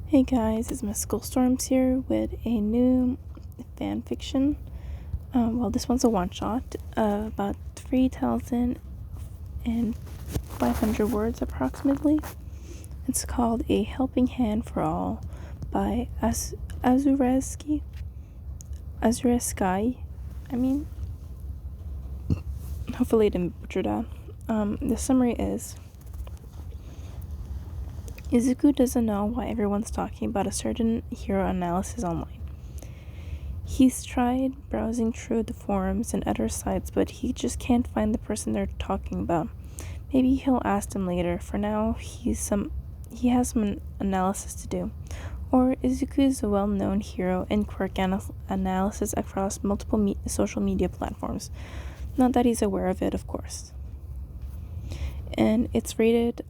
Hey guys, it's Mystical Storms here with a new fanfiction. This one's a one-shot, about 3,500 words approximately. It's called A Helping Hand for All by Allazureskyy. Hopefully I didn't butcher that. The summary is: Izuku doesn't know why everyone's talking about a certain hero analysis online. He's tried browsing through the forums and other sites, but he just can't find the person they're talking about. Maybe he'll ask them later. For now, he has some analysis to do. Or Izuku is a well-known hero in quirk analysis across multiple social media platforms. Not that he's aware of it, of course. And it's rated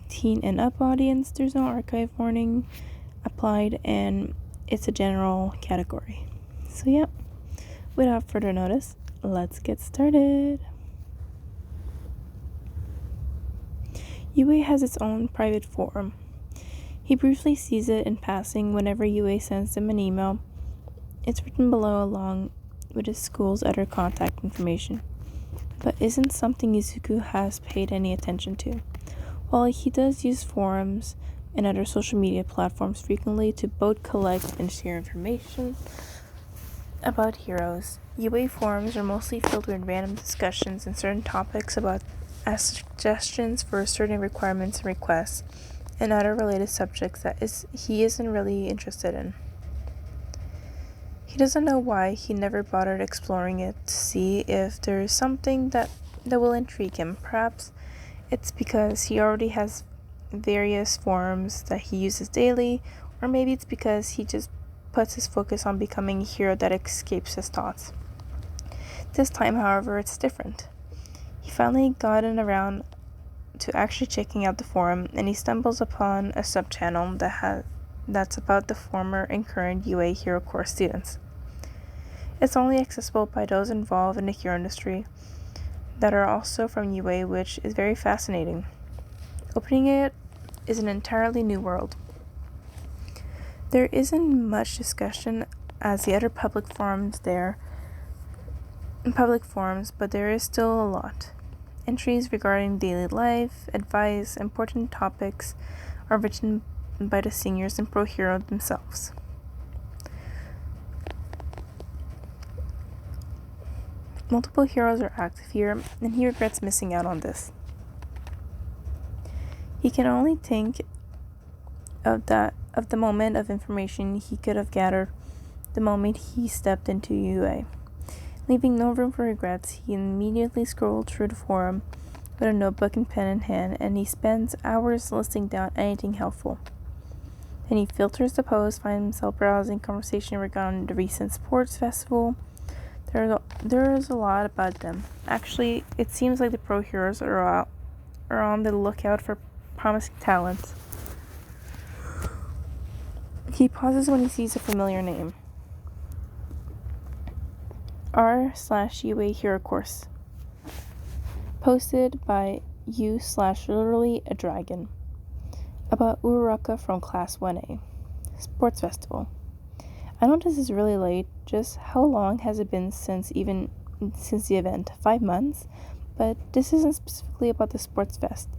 teen and up audience. There's no archive warning applied, and it's a general category. So yeah, without further notice, let's get started. UA has its own private forum. He briefly sees it in passing whenever UA sends him an email. It's written below along with his school's other contact information, but isn't something Izuku has paid any attention to. While he does use forums and other social media platforms frequently to both collect and share information about heroes, UA forums are mostly filled with random discussions and certain topics about suggestions for certain requirements and requests, and other related subjects that he isn't really interested in. He doesn't know why he never bothered exploring it to see if there is something that will intrigue him. Perhaps it's because he already has various forums that he uses daily, or maybe it's because he just puts his focus on becoming a hero that escapes his thoughts. This time, however, it's different. He finally gotten around to actually checking out the forum, and he stumbles upon a sub-channel that's about the former and current UA Hero Course students. It's only accessible by those involved in the hero industry that are also from UA, which is very fascinating. Opening it is an entirely new world. There isn't much discussion as the other public forums, but there is still a lot. Entries regarding daily life, advice, important topics are written by the seniors and pro hero themselves. Multiple heroes are active here, and he regrets missing out on this. He can only think of the moment of information he could have gathered the moment he stepped into UA. Leaving no room for regrets, he immediately scrolled through the forum with a notebook and pen in hand, and he spends hours listing down anything helpful. Then he filters the posts, finds himself browsing conversation regarding the recent sports festival. There's a lot about them. Actually, it seems like the pro heroes are on the lookout for promising talents. He pauses when he sees a familiar name. r/UA Hero Course. Posted by you/literally a dragon. About Uraraka from Class 1A. Sports Festival. I know this is really late. Just how long has it been since the event? 5 months? But this isn't specifically about the sports fest.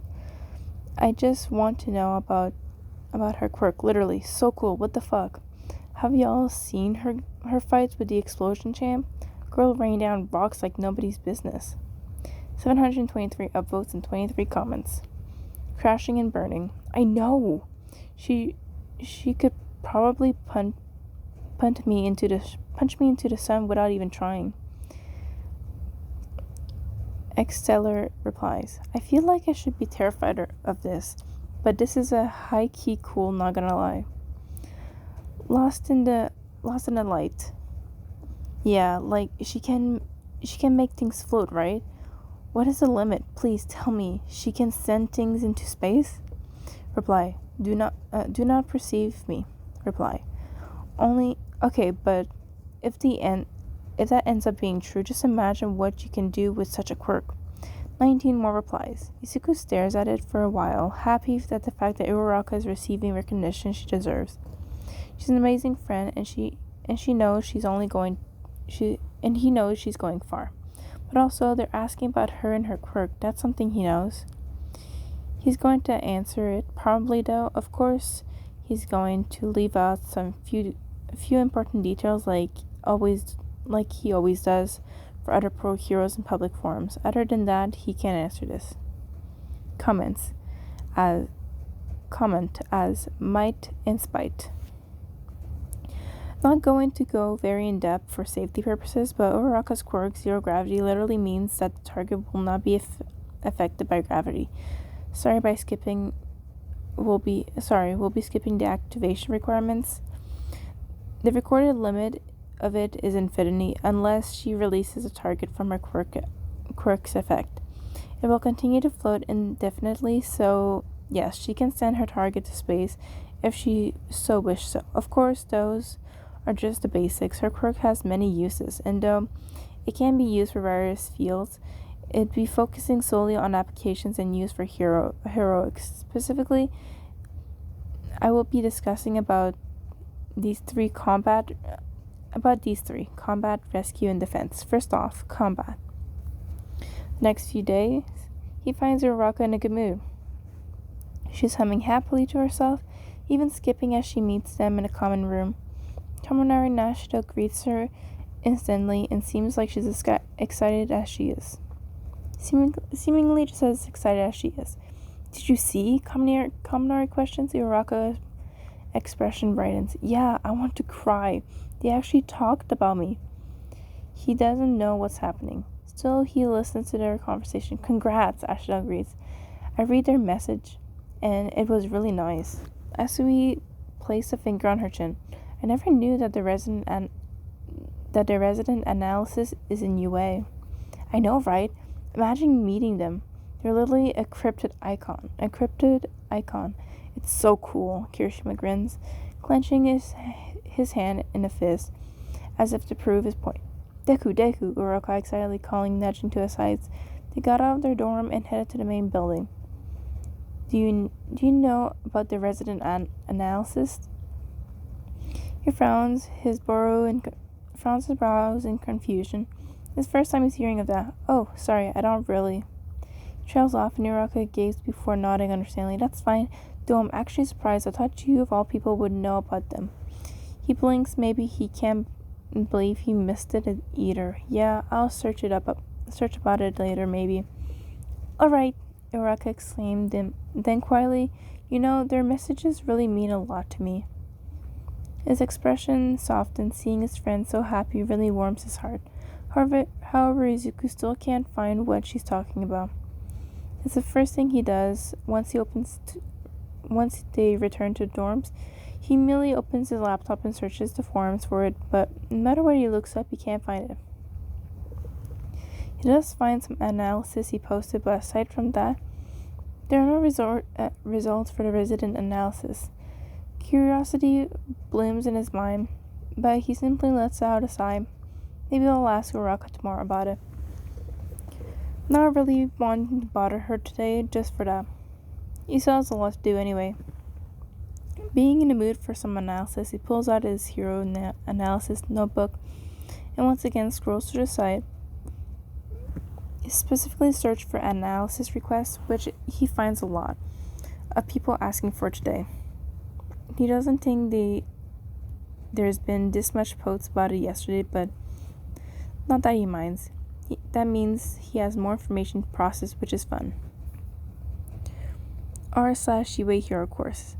I just want to know about her quirk. Literally, so cool. What the fuck? Have y'all seen her fights with the explosion champ? Girl rained down rocks like nobody's business. 723 upvotes and 23 comments. Crashing and burning. I know. She could probably punch me into the sun without even trying. Xstellar replies, I feel like I should be terrified of this, but this is a high-key cool, not gonna lie. Lost in the light. Yeah, like she can make things float, right? What is the limit? Please tell me. She can send things into space? Reply, do not perceive me. Reply, only okay, but if that ends up being true, just imagine what you can do with such a quirk. 19 more replies. Izuku stares at it for a while, happy at the fact that Uraraka is receiving recognition she deserves. She's an amazing friend, and he knows she's going far. But also, they're asking about her and her quirk. That's something he knows. He's going to answer it, probably though. Of course, he's going to leave out a few important details, like he always does for other pro heroes in public forums. Other than that, he can't answer this. Comment as might and spite. Not going to go very in depth for safety purposes, but Uraraka's quirk, zero gravity, literally means that the target will not be affected by gravity. We'll be skipping the activation requirements. The recorded limit of it is infinity unless she releases a target from her quirk's effect. It will continue to float indefinitely, so yes, she can send her target to space if she so wishes. Of course, those are just the basics. Her quirk has many uses, and though it can be used for various fields, it'd be focusing solely on applications and use for heroics. Specifically, I will be discussing about these three: combat, rescue, and defense. First off, combat. The next few days, he finds Uraraka in a good mood. She's humming happily to herself, even skipping as she meets them in a common room. Tomonari Nashito greets her instantly and seems like she's excited as she is. Seemingly just as excited as she is. Did you see? Kaminari questions. Uraraka's expression brightens. Yeah, I want to cry. They actually talked about me. He doesn't know what's happening. Still, he listens to their conversation. Congrats, Ashita agrees. I read their message, and it was really nice. Asui placed a finger on her chin. I never knew that the resident analysis is in UA. I know, right? Imagine meeting them. They're literally a cryptid icon. It's so cool, Kirishima grins, clenching his hand in a fist, as if to prove his point. Deku, Uraraka excitedly calling, nudging to his sides. They got out of their dorm and headed to the main building. Do you know about the resident analysis? He frowns his brows in confusion. It's the first time he's hearing of that. Oh, sorry, I don't really. He trails off, and Uraraka gazes before nodding understandingly. That's fine, though I'm actually surprised. I thought you, of all people, would know about them. He blinks. Maybe he can't believe he missed it either. Yeah, I'll search about it later, maybe. All right, Uraraka exclaimed, then quietly, their messages really mean a lot to me. His expression softens. Seeing his friend so happy really warms his heart. However, Izuku still can't find what she's talking about. It's the first thing he does once they return to dorms. He immediately opens his laptop and searches the forums for it, but no matter what he looks up, he can't find it. He does find some analysis he posted, but aside from that, there are no results for the resident analysis. Curiosity blooms in his mind, but he simply lets out a sigh. Maybe I'll ask Uraraka tomorrow about it. Not really wanting to bother her today, just for that. He still has a lot to do anyway. Being in the mood for some analysis, he pulls out his hero analysis notebook and once again scrolls to the site. He specifically searched for analysis requests, which he finds a lot of people asking for today. He doesn't think there's been this much posts about it yesterday, but not that he minds. That means he has more information to process, which is fun. r/Shie Hero Course.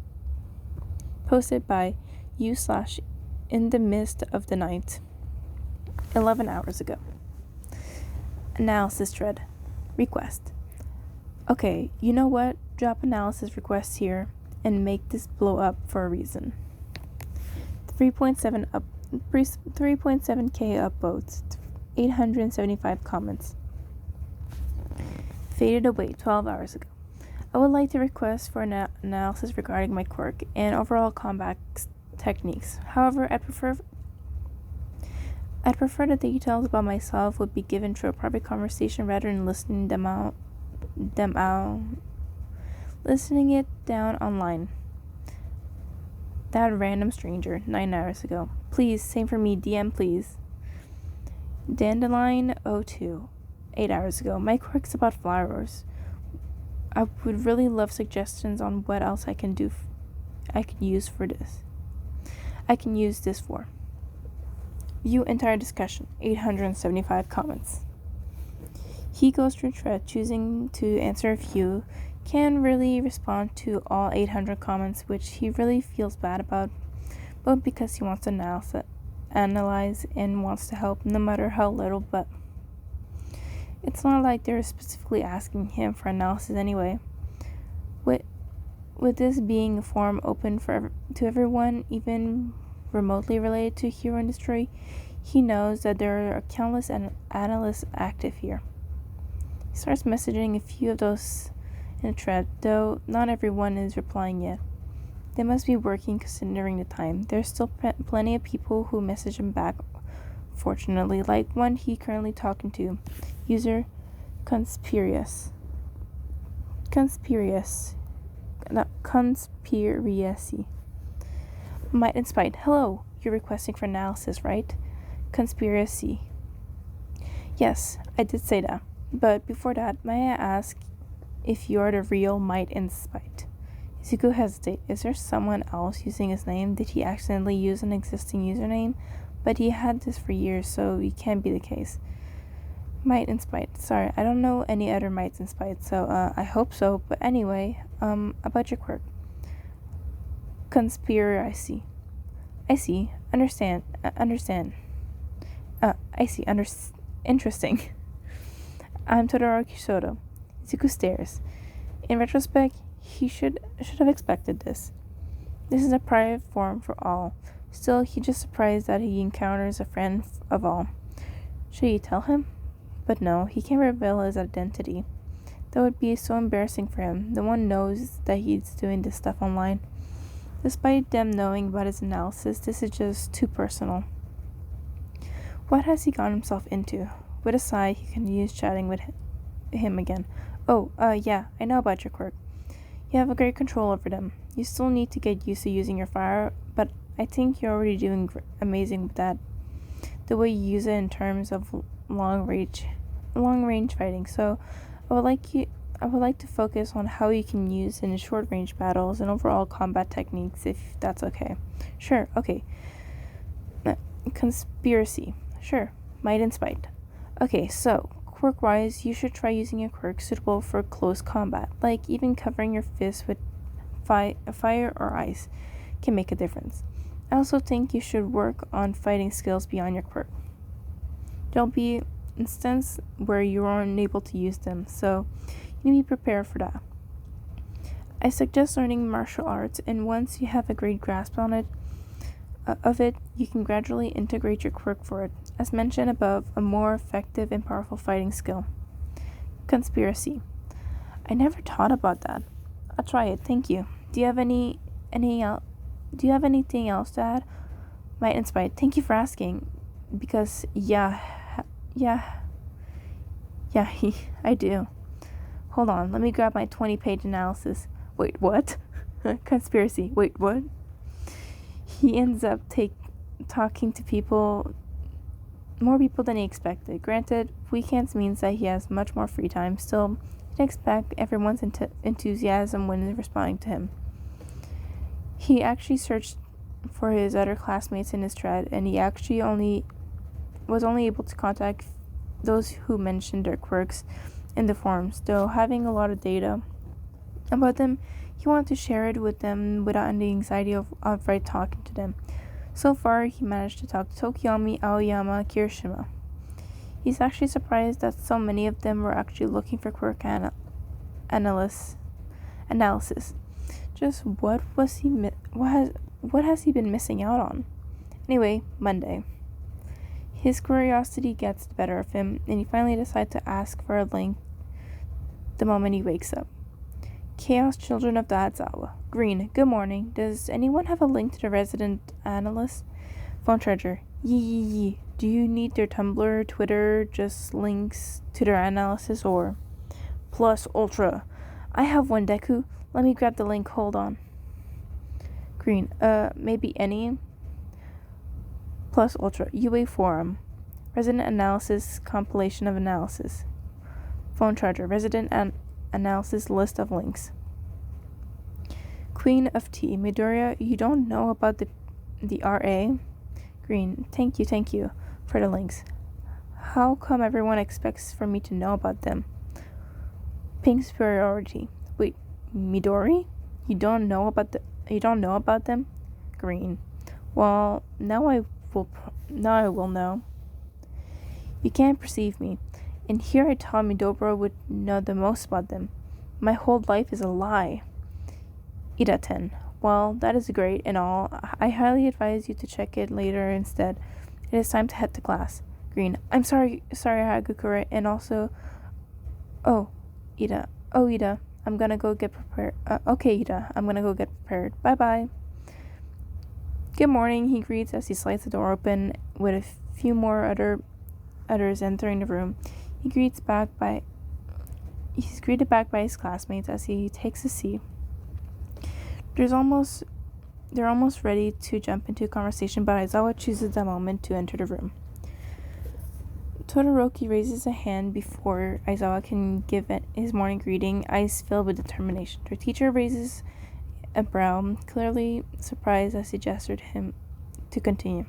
Posted by u/in the mist of the night 11 hours ago. Analysis thread. Request. Okay, you know what? Drop analysis requests here and make this blow up for a reason. 3.7k upvotes, 875 comments. Faded away 12 hours ago. I would like to request for an analysis regarding my quirk and overall combat techniques. However, I'd prefer the details about myself would be given through a private conversation rather than listing them out them out, listening it down online. That random stranger, 9 hours ago. Please, same for me, DM please. Dandelion 02, 8 hours ago. My quirk's about flowers. I would really love suggestions on what else I can use this for. View entire discussion, 875 comments. He goes through thread, choosing to answer a few, can't really respond to all 800 comments, which he really feels bad about, but because he wants to analyze and wants to help, no matter how little, but it's not like they're specifically asking him for analysis anyway. With this being a forum open to everyone, even remotely related to hero industry, he knows that there are countless analysts active here. He starts messaging a few of those in a thread, though not everyone is replying yet. They must be working considering the time. There's still plenty of people who message him back, fortunately, like one he currently talking to, user Conspiracy. Might and Spite. Hello, you're requesting for analysis, right? Conspiracy. Yes, I did say that. But before that, may I ask if you're the real Might and Spite? Izuku hesitates. Is there someone else using his name? Did he accidentally use an existing username? But he had this for years, so it can't be the case. Might and Spite. Sorry, I don't know any other Mights and Spites, so I hope so. But anyway, about your quirk. Conspiracy. I see. Understand. I see. Interesting. I'm Todoroki Soto. Izuku stares. In retrospect, he should have expected this. This is a private forum for all. Still, he's just surprised that he encounters a friend of all. Should he tell him? But no, he can't reveal his identity. That would be so embarrassing for him. No one knows that he's doing this stuff online. Despite them knowing about his analysis, this is just too personal. What has he gotten himself into? With a sigh, he continues chatting with him again. Oh, yeah, I know about your quirk. You have a great control over them. You still need to get used to using your fire, but I think you're already doing amazing with that. The way you use it in terms of long range fighting. So, I would like to focus on how you can use it in short range battles and overall combat techniques, if that's okay. Sure, okay. Conspiracy. Sure. Might and Spite. Okay, so, quirk-wise, you should try using a quirk suitable for close combat, like even covering your fist with fire or ice can make a difference. I also think you should work on fighting skills beyond your quirk. There'll be instances where you are unable to use them, so you need to be prepared for that. I suggest learning martial arts, and once you have a great grasp on it, you can gradually integrate your quirk for it. As mentioned above, a more effective and powerful fighting skill. Conspiracy. I never thought about that. I'll try it, thank you. Do you have anything else to add? Might and Spite. Thank you for asking. Because I do. Hold on, let me grab my 20-page analysis. Wait, what? Conspiracy. Wait, what? He ends up talking to more people than he expected. Granted, weekends means that he has much more free time. Still, you can expect everyone's enthusiasm when responding to him. He actually searched for his other classmates in his thread, and he actually was only able to contact those who mentioned their quirks in the forums. Though having a lot of data about them, he wanted to share it with them without any anxiety of outright talking to them. So far, he managed to talk to Tokiyomi, Aoyama, Kirishima. He's actually surprised that so many of them were actually looking for quirk analysis. Just what has he been missing out on? Anyway, Monday. His curiosity gets the better of him, and he finally decides to ask for a link the moment he wakes up. Chaos Children of Daizawa. Green. Good morning. Does anyone have a link to the resident analyst? Phone Treasure. Yee. Do you need their Tumblr, Twitter, just links to their analysis, or? plus ultra. I have one, Deku. Let me grab the link. Hold on. Green. Maybe any. Plus ultra. UA forum. Resident analysis. Compilation of analysis. Phone charger. Resident analysis list of links. Queen of Tea. Midoriya, you don't know about the RA? Green. Thank you for the links. How come everyone expects for me to know about them? Pink superiority. Wait, Midori? You don't know about them? Green. Well, now I will know. You can't perceive me. And here I thought Midobro would know the most about them. My whole life is a lie. Ida 10. Well, that is great and all. I highly advise you to check it later instead. It is time to head to class. Green. I'm sorry, Hagakure, and also... Ida. Ida. I'm gonna go get prepared. Okay, Ida. I'm gonna go get prepared. Bye-bye. Good morning, he greets as he slides the door open with a few more others entering the room. He's greeted back by his classmates as he takes a seat. They're almost ready to jump into a conversation, but Aizawa chooses the moment to enter the room. Todoroki raises a hand before Aizawa can give his morning greeting, eyes filled with determination. Her teacher raises a brow, clearly surprised as he gestured him to continue.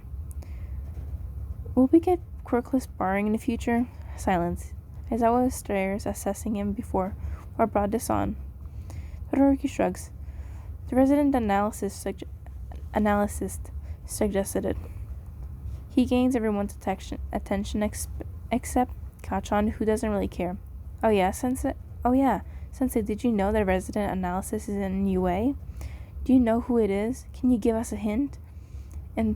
Will we get quirkless barring in the future? Silence. Aizawa stares, assessing him before what brought this on. Todoroki shrugs. The resident analyst suggested it. He gains everyone's attention except Kachan, who doesn't really care. Oh yeah, Sensei, did you know that resident analysis is in UA? Do you know who it is? Can you give us a hint? And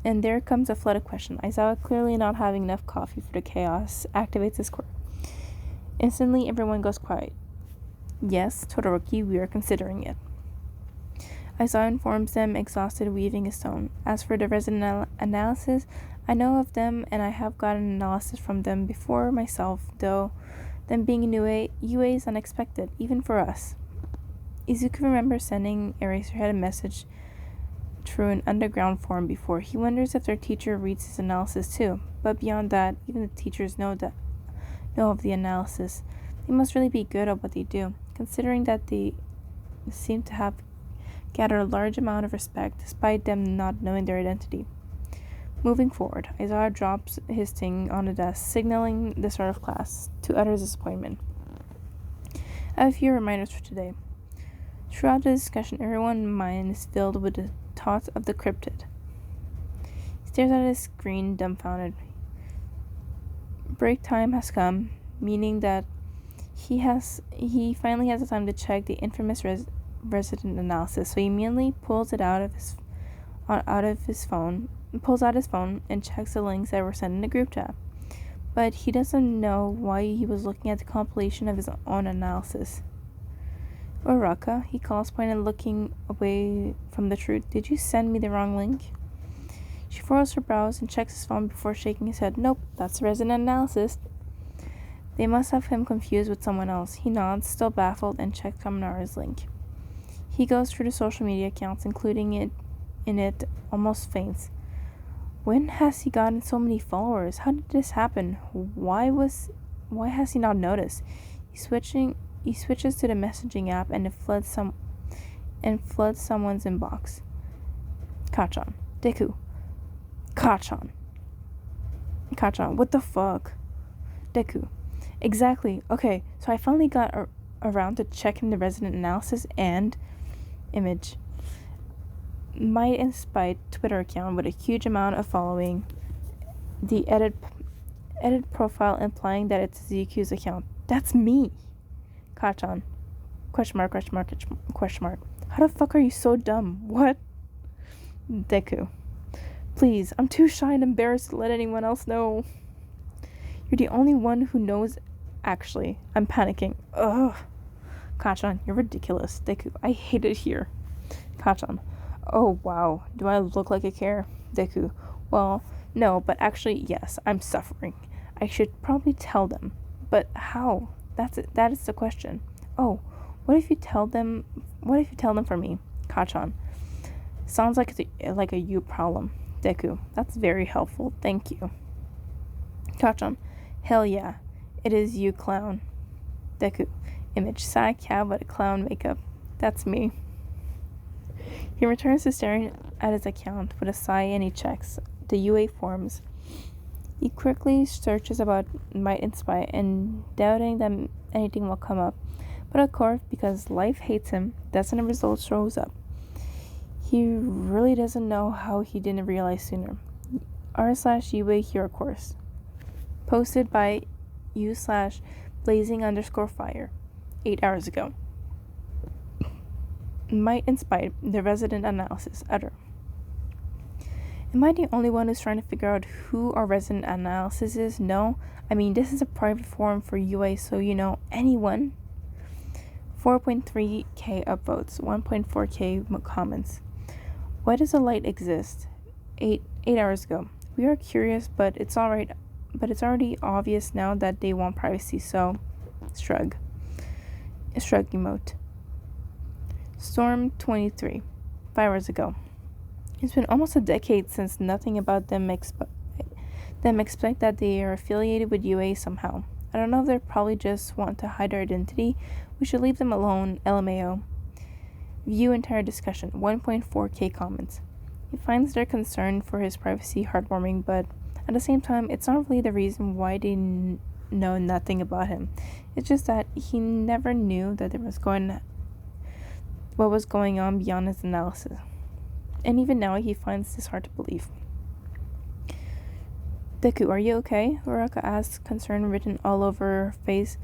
there comes a flood of questions. Aizawa, clearly not having enough coffee for the chaos, activates his quirk. Instantly, everyone goes quiet. Yes, Todoroki, we are considering it. Aizawa informs them, exhausted, weaving his tone. As for the resident analysis, I know of them, and I have gotten analysis from them before myself, though them being in UA is unexpected, even for us. Izuku remembers sending Eraserhead a message through an underground forum before. He wonders if their teacher reads his analysis too, but beyond that, even the teachers know of the analysis. They must really be good at what they do, considering that they seem to have gathered a large amount of respect despite them not knowing their identity. Moving forward, Aizawa drops his thing on the desk, signaling the start of class, to utter disappointment. I have a few reminders for today. Throughout the discussion, everyone's mind is filled with the thoughts of the cryptid. He stares at his screen, dumbfounded. Break time has come, meaning that he finally has the time to check the infamous resident analysis, so he immediately pulls out his phone and checks the links that were sent in the group chat. But he doesn't know why he was looking at the compilation of his own analysis. Uraraka, he calls, pointed, looking away from the truth. Did you send me the wrong link? She furrows her brows and checks his phone before shaking his head. Nope, that's the resident analysis. They must have him confused with someone else. He nods, still baffled, and checks Kaminari's link. He goes through the social media accounts, including it, almost faints. When has he gotten so many followers? How did this happen? Why has he not noticed? He switches to the messaging app and it floods someone's inbox. Kachan. Deku. Kachan, what the fuck? Deku. Exactly. Okay, so I finally got around to checking the resident analysis and image. My Inspite Twitter account with a huge amount of following. The edit profile implying that it's Izuku's account. That's me. Kachan. Question mark. How the fuck are you so dumb? What? Deku. Please, I'm too shy and embarrassed to let anyone else know. You're the only one who knows. Actually, I'm panicking. Ugh. Kachan, you're ridiculous. Deku, I hate it here. Kachan. Oh, wow. Do I look like I care? Deku. Well, no, but actually, yes, I'm suffering. I should probably tell them. But how? That is the question. Oh, what if you tell them for me? Kachan. Sounds like a you problem. Deku. That's very helpful. Thank you. Kachan. Hell yeah. It is you, clown. Deku. Image. Sad cat with a clown makeup. That's me. He returns to staring at his account with a sigh and he checks the UA forms. He quickly searches about might and spite and doubting that anything will come up. But of course, because life hates him, that's when the result shows up. He really doesn't know how he didn't realize sooner. r/UA hero course. Posted by u/blazing_fire 8 hours ago. Might and spite, the resident analysis. Utter. Am I the only one who's trying to figure out who our resident analysis is? No. I mean, this is a private forum for UA, so anyone. 4.3k upvotes, 1.4k comments. Why does a light exist? 8 hours ago. We are curious, but it's alright. But it's already obvious now that they want privacy, so shrug. A shrug emote. Storm 23, 5 hours ago. It's been almost a decade since nothing about them expect that they are affiliated with UA somehow. I don't know if they probably just want to hide their identity. We should leave them alone, LMAO. View entire discussion, 1.4k comments. He finds their concern for his privacy heartwarming, but at the same time, it's not really the reason why they know nothing about him. It's just that he never knew that what was going on beyond his analysis. And even now, he finds this hard to believe. Deku, are you okay? Uraraka asks, concern written all over her face.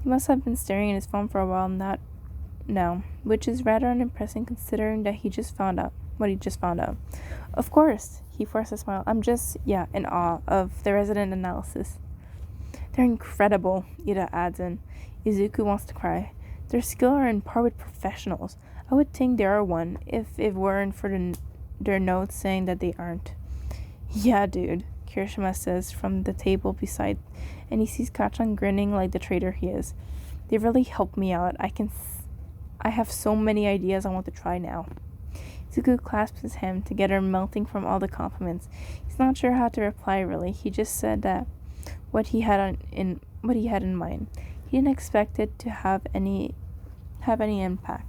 He must have been staring at his phone for a while, not now, which is rather unimpressive considering that he just found out what he just found out. Of course, he forced a smile. I'm just, in awe of the resident analysis. They're incredible, Ida adds in. Izuku wants to cry. Their skill are on par with professionals. I would think they are one, if it weren't for their notes saying that they aren't. Yeah, dude, Kirishima says from the table beside, and he sees Kachan grinning like the traitor he is. They really helped me out. I have so many ideas I want to try now. Izuku clasps his hand together, melting from all the compliments. He's not sure how to reply really. He just said that what he had in mind. He didn't expect it to have any impact.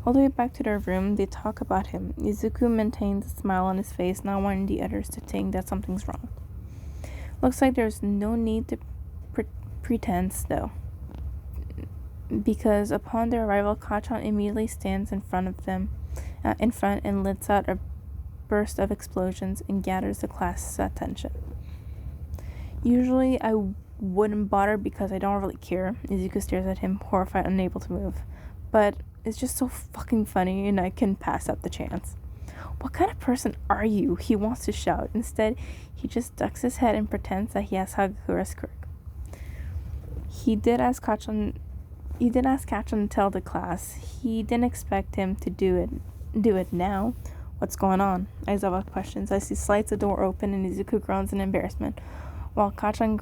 All the way back to their room, they talk about him. Izuku maintains a smile on his face, not wanting the others to think that something's wrong. Looks like there's no need to pretense, though. Because upon their arrival, Kachan immediately stands in front and lets out a burst of explosions and gathers the class's attention. Usually, I wouldn't bother because I don't really care. Izuku stares at him, horrified, unable to move. But it's just so fucking funny and I can pass up the chance. What kind of person are you? He wants to shout. Instead, he just ducks his head and pretends that he has Hagakura's quirk. He did ask Kachan to tell the class. He didn't expect him to do it now. What's going on? Aizawa questions as he slides the door open and Izuku groans in embarrassment, while Kachan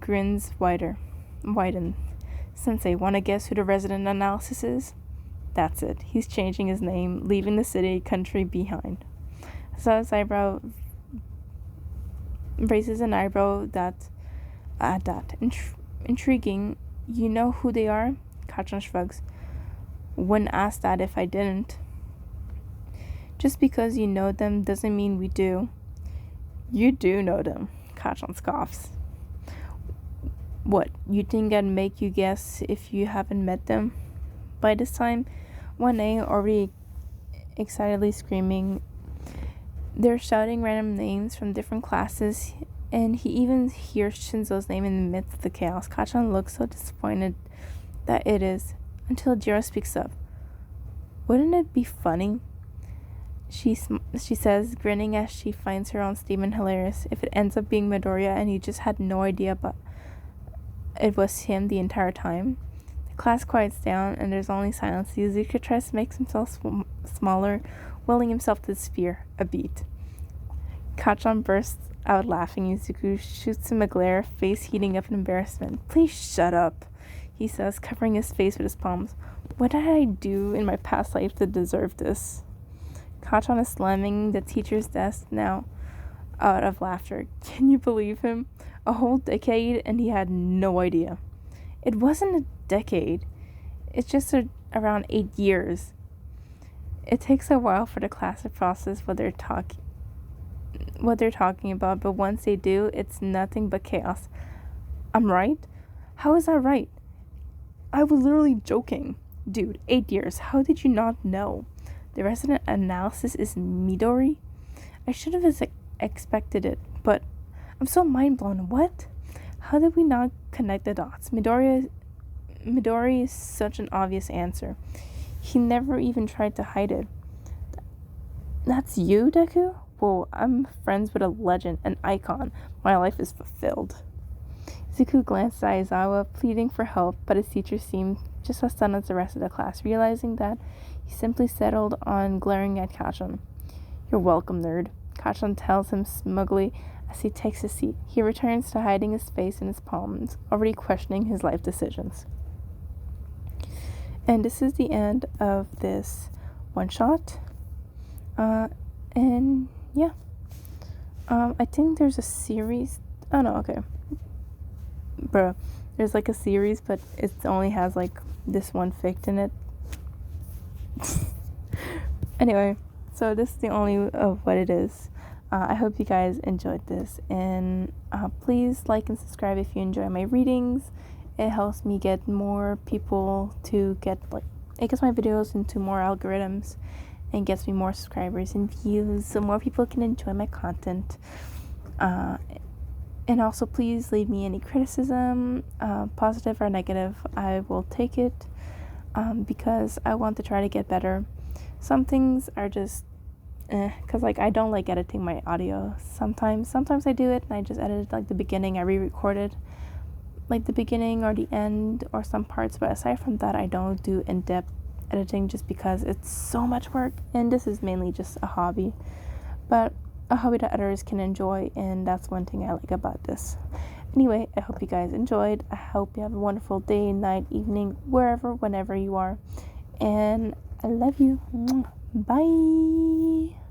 grins widens. Sensei, wanna guess who the resident analysis is? That's it. He's changing his name, leaving the country behind. Aizawa's eyebrow raises an eyebrow that intriguing. You know who they are? Kachan shrugs. Wouldn't ask that if I didn't. Just because you know them doesn't mean we do. You do know them, Kachan scoffs. What, you think I'd make you guess if you haven't met them? By this time, 1A already excitedly screaming. They're shouting random names from different classes, and he even hears Shinzo's name in the midst of the chaos. Kachan looks so disappointed that it is, until Jiro speaks up. Wouldn't it be funny? She says, grinning as she finds her own statement hilarious, if it ends up being Midoriya and he just had no idea but it was him the entire time. The class quiets down and there's only silence. Izuku tries to make himself smaller, willing himself to the sphere a beat. Kachan bursts out laughing. Izuku shoots him a glare, face heating up in embarrassment. Please shut up, he says, covering his face with his palms. What did I do in my past life to deserve this? Kachan is slamming the teacher's desk now out of laughter. Can you believe him? A whole decade and he had no idea. It wasn't a decade. It's just around 8 years. It takes a while for the class to process what they're talking about, but once they do, it's nothing but chaos. I'm right? How is that right? I was literally joking. Dude, 8 years. How did you not know? The resident analysis is Midori? I should have expected it, but I'm so mind blown. What? How did we not connect the dots? Midori is such an obvious answer. He never even tried to hide it. That's you, Deku? Whoa, I'm friends with a legend, an icon. My life is fulfilled. Izuku glanced at Aizawa, pleading for help, but his teacher seemed just as stunned as the rest of the class, realizing that he simply settled on glaring at Kachan. You're welcome, nerd, Kachan tells him smugly as he takes his seat. He returns to hiding his face in his palms, already questioning his life decisions. And this is the end of this one-shot. And yeah. I think there's a series. Oh no, okay. Bruh. There's like a series, but it only has like this one fic in it. Anyway, so this is the only of what it is. I hope you guys enjoyed this, and please like and subscribe if you enjoy my readings. It helps me get more people to get, like, it gets my videos into more algorithms and gets me more subscribers and views so more people can enjoy my content. And also, please leave me any criticism, positive or negative. I will take it because I want to try to get better. Some things are just because like I don't like editing my audio. Sometimes I do it and I just edit like the beginning. I re-recorded like the beginning or the end or some parts, but aside from that, I don't do in-depth editing just because it's so much work, and this is mainly just a hobby, but a hobby that others can enjoy, and that's one thing I like about this. Anyway, I hope you guys enjoyed. I hope you have a wonderful day, night, evening, wherever, whenever you are, and I love you. Bye.